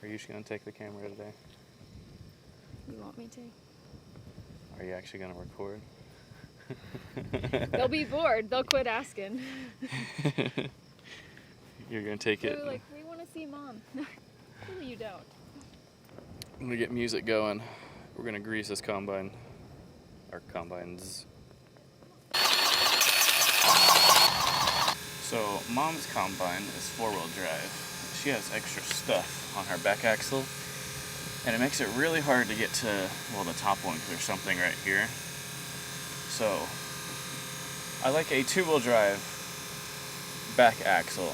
Or are you just gonna take the camera today? You want me to? Are you actually gonna record? They'll be bored. They'll quit asking. You're gonna take it. They're like, we want to see Mom. Really, you don't. I'm gonna get music going. We're gonna grease this combine. Our combines. So Mom's combine is 4-wheel drive. She has extra stuff on her back axle, and it makes it really hard to get to, well, the top one, because there's something right here. So I like a 2-wheel drive back axle,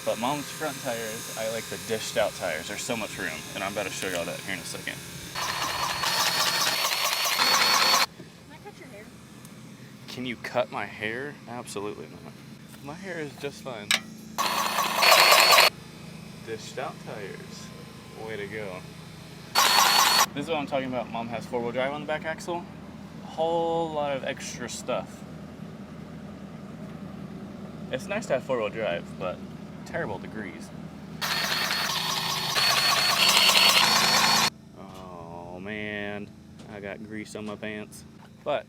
but Mom's front tires, I like the dished out tires. There's so much room, and I'm about to show y'all that here in a second. Can I cut your hair? Can you cut my hair? Absolutely not. My hair is just fine. Dished out tires. Way to go. This is what I'm talking about. Mom has 4-wheel drive on the back axle. A whole lot of extra stuff. It's nice to have 4-wheel drive, but terrible degrees. Oh man, I got grease on my pants. But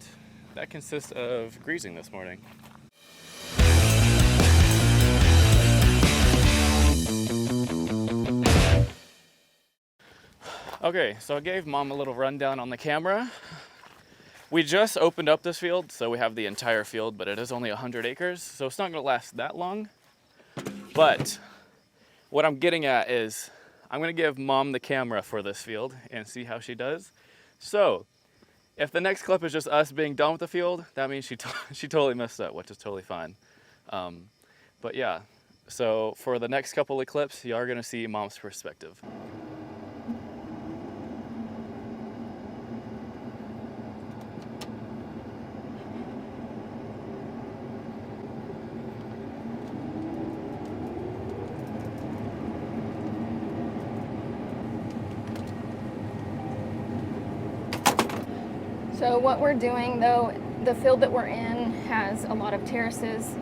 that consists of greasing this morning. Okay, so I gave Mom a little rundown on the camera. We just opened up this field, so we have the entire field, but it is only 100 acres, so it's not gonna last that long. But what I'm getting at is I'm gonna give Mom the camera for this field and see how she does. So if the next clip is just us being done with the field, that means she totally messed up, which is totally fine. But yeah, so for the next couple of clips, you are gonna see Mom's perspective. So what we're doing, though, the field that we're in has a lot of terraces,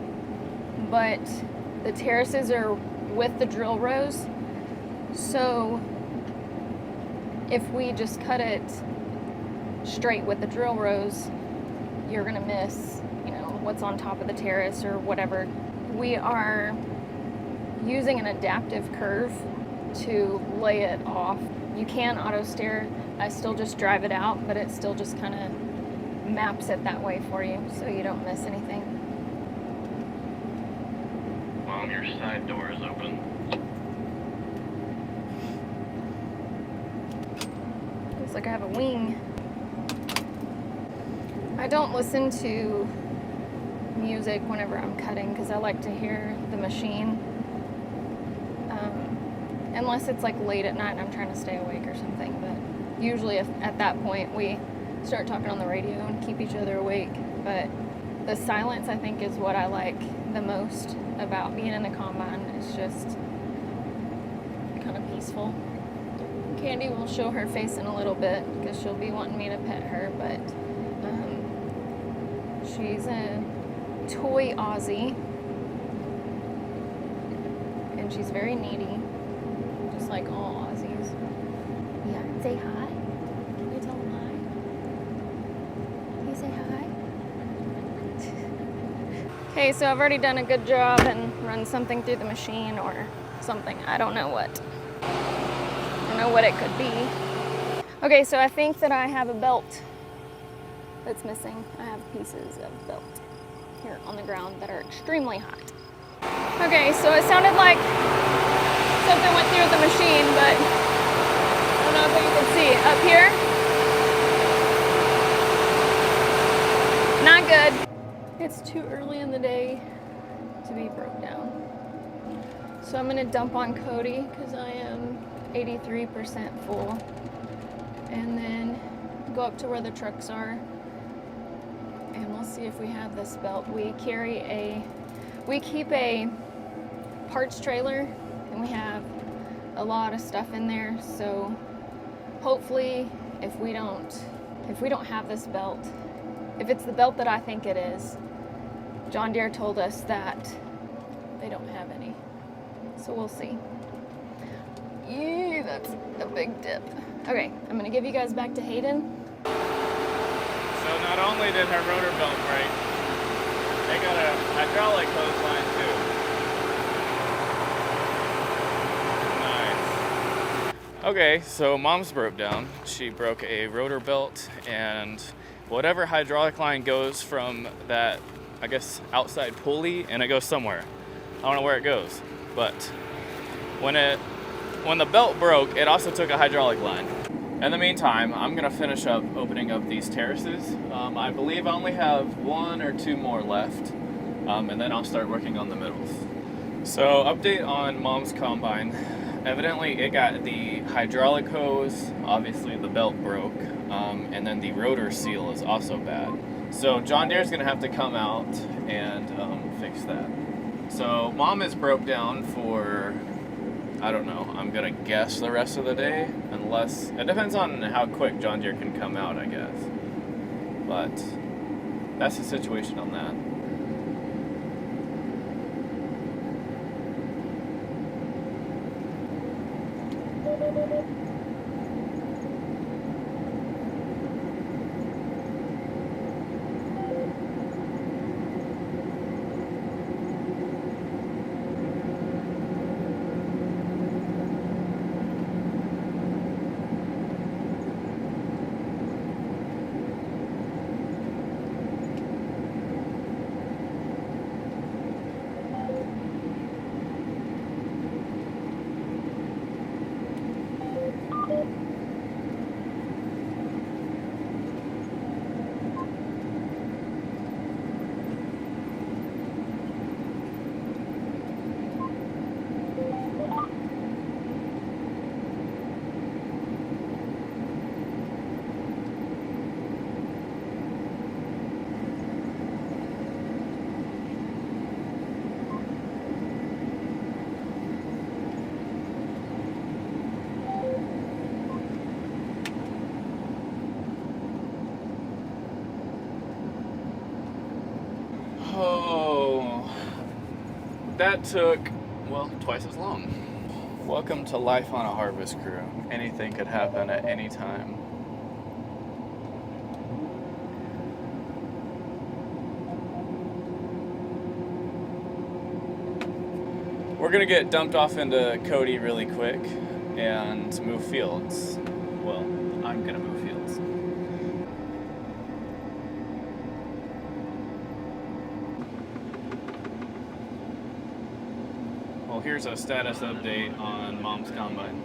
but the terraces are with the drill rows. So if we just cut it straight with the drill rows, you're gonna miss, you know, what's on top of the terrace or whatever. We are using an adaptive curve to lay it off. You can auto steer. I still just drive it out, but it still just kind of maps it that way for you so you don't miss anything. Mom, your side door is open. Looks like I have a wing. I don't listen to music whenever I'm cutting because I like to hear the machine. Unless it's like late at night and I'm trying to stay awake or something, but usually at that point we start talking on the radio and keep each other awake. But the silence, I think, is what I like the most about being in the combine. It's just kind of peaceful. Candy will show her face in a little bit because she'll be wanting me to pet her, but she's a toy Aussie and she's very needy, just like all Aussies. Yeah, say hi. Can you tell them hi? Can you say hi? Okay, so I've already done a good job and run something through the machine or something. I don't know what. I don't know what it could be. Okay, so I think that I have a belt that's missing. I have pieces of belt here on the ground that are extremely hot. Okay, so it sounded like something went through the machine, but I don't know if you can see. Up here, not good. It's too early in the day to be broke down. So I'm gonna dump on Cody because I am 83% full. And then go up to where the trucks are and we'll see if we have this belt. We keep a parts trailer and we have a lot of stuff in there, so hopefully if we don't have this belt, if it's the belt that I think it is, John Deere told us that they don't have any, so we'll see. Ew, That's a big dip. Okay, I'm gonna give you guys back to Hayden. So not only did her rotor belt break, they got a hydraulic hose line too. Nice. Okay, so mom's broke down. She broke a rotor belt, and whatever hydraulic line goes from that, I guess, outside pulley, and it goes somewhere. I don't know where it goes, but when the belt broke, it also took a hydraulic line. In the meantime, I'm gonna finish up opening up these terraces. I believe I only have 1 or 2 more left, and then I'll start working on the middles. So, update on mom's combine. Evidently, it got the hydraulic hose, obviously the belt broke, and then the rotor seal is also bad. So John Deere's gonna have to come out and fix that. So mom is broke down for, I don't know, I'm gonna guess the rest of the day, unless, it depends on how quick John Deere can come out, I guess. But that's the situation on that. Oh, that took, well, twice as long. Welcome to life on a harvest crew. Anything could happen at any time. We're gonna get dumped off into Cody really quick and move fields. Well, I'm gonna move fields. Well, here's a status update on mom's combine.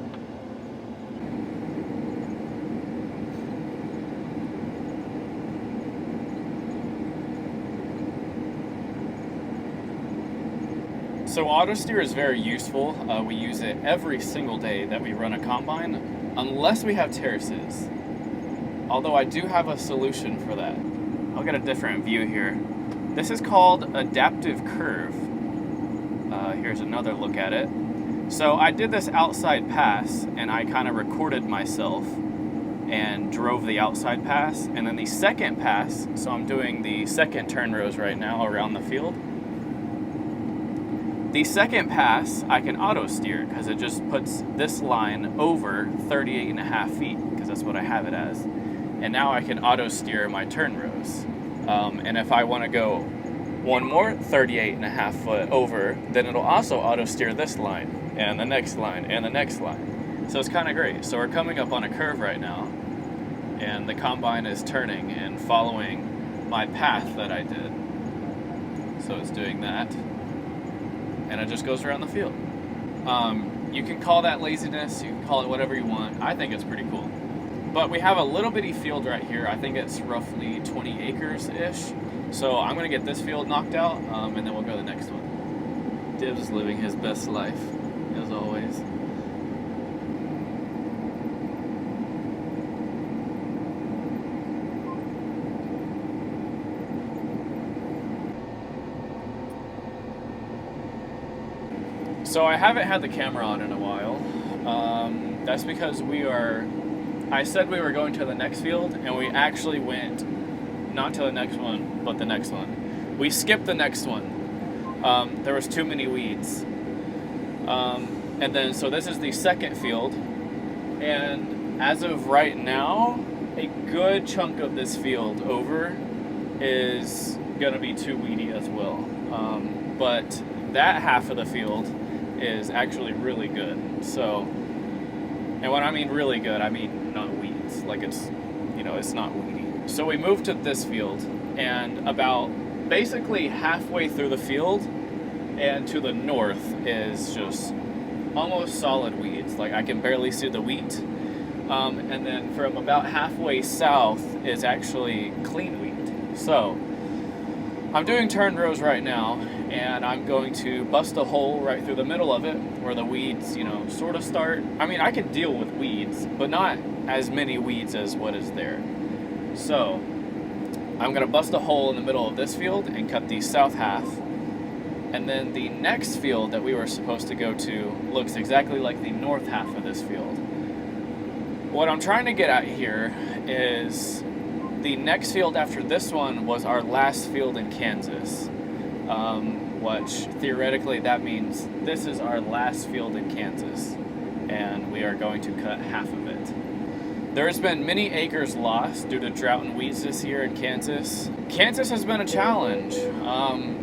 So auto steer is very useful. We use it every single day that we run a combine, unless we have terraces. Although I do have a solution for that. I'll get a different view here. This is called adaptive curve. Here's another look at it. So I did this outside pass, and I kind of recorded myself and drove the outside pass, and then the second pass, so I'm doing the second turn rows right now around the field. The second pass, I can auto steer because it just puts this line over 38.5 feet, because that's what I have it as. And now I can auto steer my turn rows. And if I want to go one more 38.5 foot over, then it'll also auto steer this line and the next line and the next line. So it's kind of great. So we're coming up on a curve right now, and the combine is turning and following my path that I did. So it's doing that, and it just goes around the field. You can call that laziness, you can call it whatever you want. I think it's pretty cool. But we have a little bitty field right here. I think it's roughly 20 acres-ish. So I'm gonna get this field knocked out, and then we'll go to the next one. Div's living his best life, as always. So I haven't had the camera on in a while. That's because I said we were going to the next field, and we actually went not to the next one, but the next one. We skipped the next one. There was too many weeds. And then, so this is the second field, And as of right now, a good chunk of this field over is going to be too weedy as well. But that half of the field is actually really good. So, and when I mean really good, I mean not weeds. Like it's, you know, it's not weedy. So we moved to this field, and about basically halfway through the field and to the north is just almost solid weeds. Like I can barely see the wheat. And then from about halfway south is actually clean wheat. So I'm doing turn rows right now, and I'm going to bust a hole right through the middle of it where the weeds, you know, sort of start. I mean, I can deal with weeds, but not as many weeds as what is there. So I'm gonna bust a hole in the middle of this field and cut the south half. And then the next field that we were supposed to go to looks exactly like the north half of this field. What I'm trying to get at here is the next field after this one was our last field in Kansas, which theoretically that means this is our last field in Kansas, and we are going to cut half of it. There has been many acres lost due to drought and weeds this year in Kansas. Kansas has been a challenge,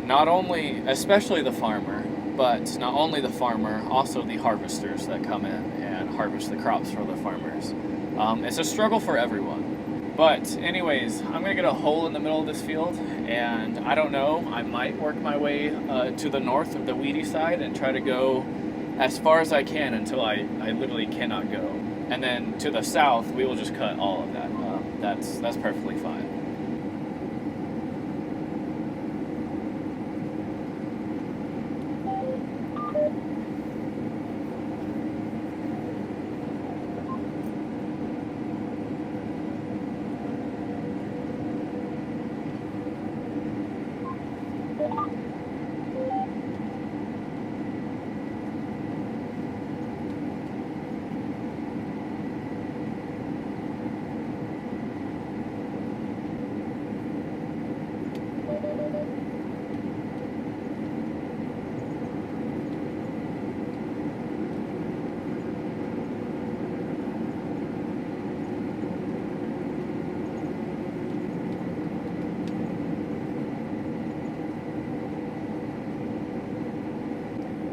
not only, especially the farmer, but not only the farmer, also the harvesters that come in and harvest the crops for the farmers. It's a struggle for everyone. But anyways, I'm gonna get a hole in the middle of this field, and I don't know, I might work my way to the north of the weedy side and try to go as far as I can until I literally cannot go. And then to the south, we will just cut all of that. That's perfectly fine.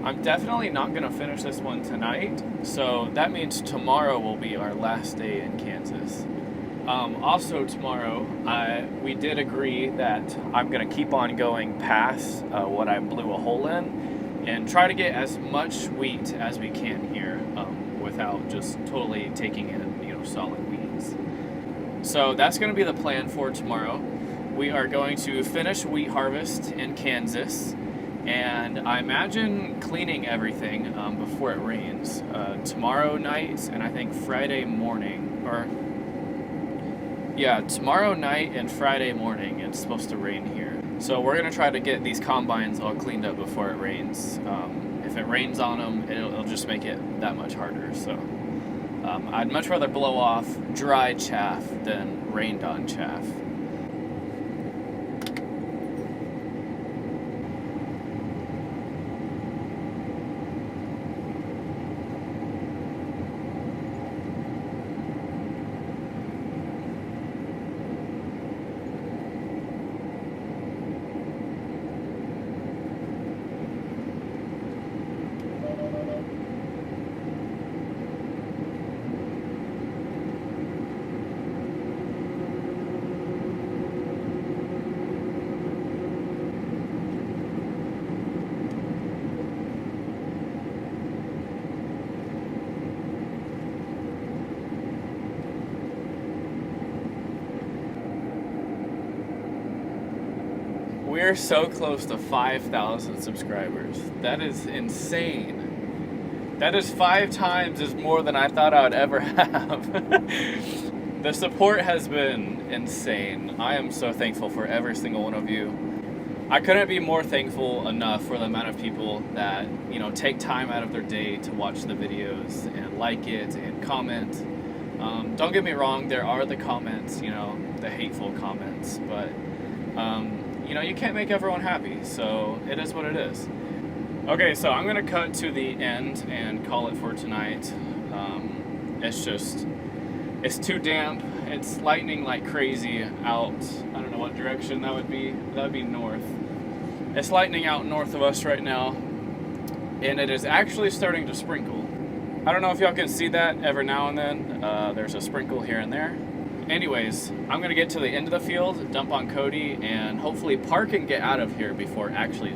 I'm definitely not going to finish this one tonight, so that means tomorrow will be our last day in Kansas. Also tomorrow, we did agree that I'm going to keep on going past what I blew a hole in and try to get as much wheat as we can here without just totally taking in, you know, solid weeds. So that's going to be the plan for tomorrow. We are going to finish wheat harvest in Kansas, and I imagine cleaning everything before it rains tomorrow night, and I think Friday morning, or yeah, tomorrow night and Friday morning it's supposed to rain here. So we're gonna try to get these combines all cleaned up before it rains. If it rains on them, it'll just make it that much harder. So I'd much rather blow off dry chaff than rained on chaff. We're so close to 5,000 subscribers. That is insane. That is 5 times as more than I thought I would ever have. The support has been insane. I am so thankful for every single one of you. I couldn't be more thankful enough for the amount of people that, you know, take time out of their day to watch the videos and like it and comment. Don't get me wrong, there are the comments, you know, the hateful comments, but you know, you can't make everyone happy, so it is what it is. Okay, so I'm gonna cut to the end and call it for tonight. it's too damp. It's lightning like crazy out. I don't know what direction that would be. That would be north. It's lightning out north of us right now, and it is actually starting to sprinkle. I don't know if y'all can see that every now and then. There's a sprinkle here and there. Anyways, I'm gonna get to the end of the field, dump on Cody, and hopefully park and get out of here before it actually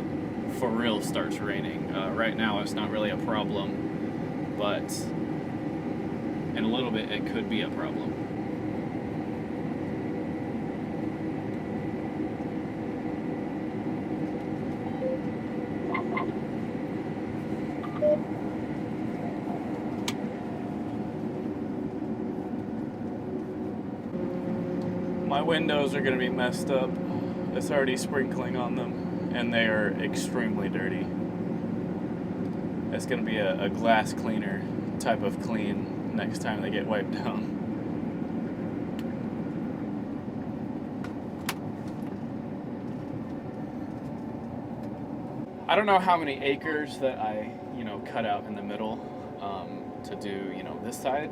for real starts raining. Right now it's not really a problem, but in a little bit it could be a problem. My windows are going to be messed up. It's already sprinkling on them, and they are extremely dirty. It's going to be a glass cleaner type of clean next time they get wiped down. I don't know how many acres that I, cut out in the middle to do, this side.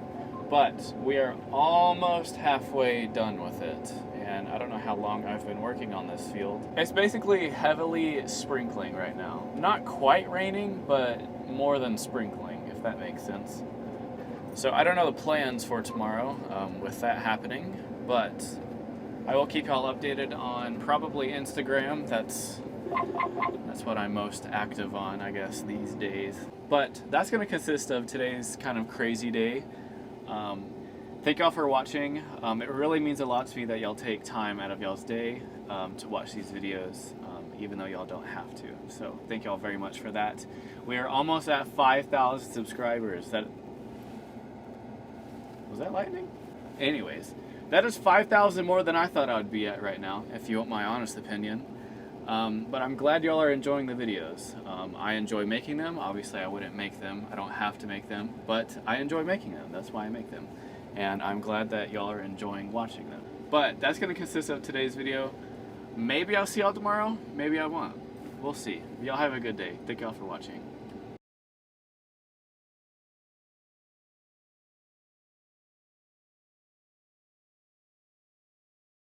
But we are almost halfway done with it, and I don't know how long I've been working on this field. It's basically heavily sprinkling right now. Not quite raining, but more than sprinkling, if that makes sense. So I don't know the plans for tomorrow with that happening, but I will keep y'all updated on probably Instagram. That's what I'm most active on, I guess, these days. But that's going to consist of today's kind of crazy day. Thank y'all for watching. It really means a lot to me that y'all take time out of y'all's day to watch these videos, even though y'all don't have to. So thank y'all very much for that. We are almost at 5,000 subscribers. Was that lightning? Anyways, that is 5,000 more than I thought I would be at right now, if you want my honest opinion. But I'm glad y'all are enjoying the videos. I enjoy making them. Obviously I wouldn't make them. I don't have to make them, but I enjoy making them. That's why I make them. And I'm glad that y'all are enjoying watching them. But that's going to consist of today's video. Maybe I'll see y'all tomorrow. Maybe I won't. We'll see. Y'all have a good day. Thank y'all for watching.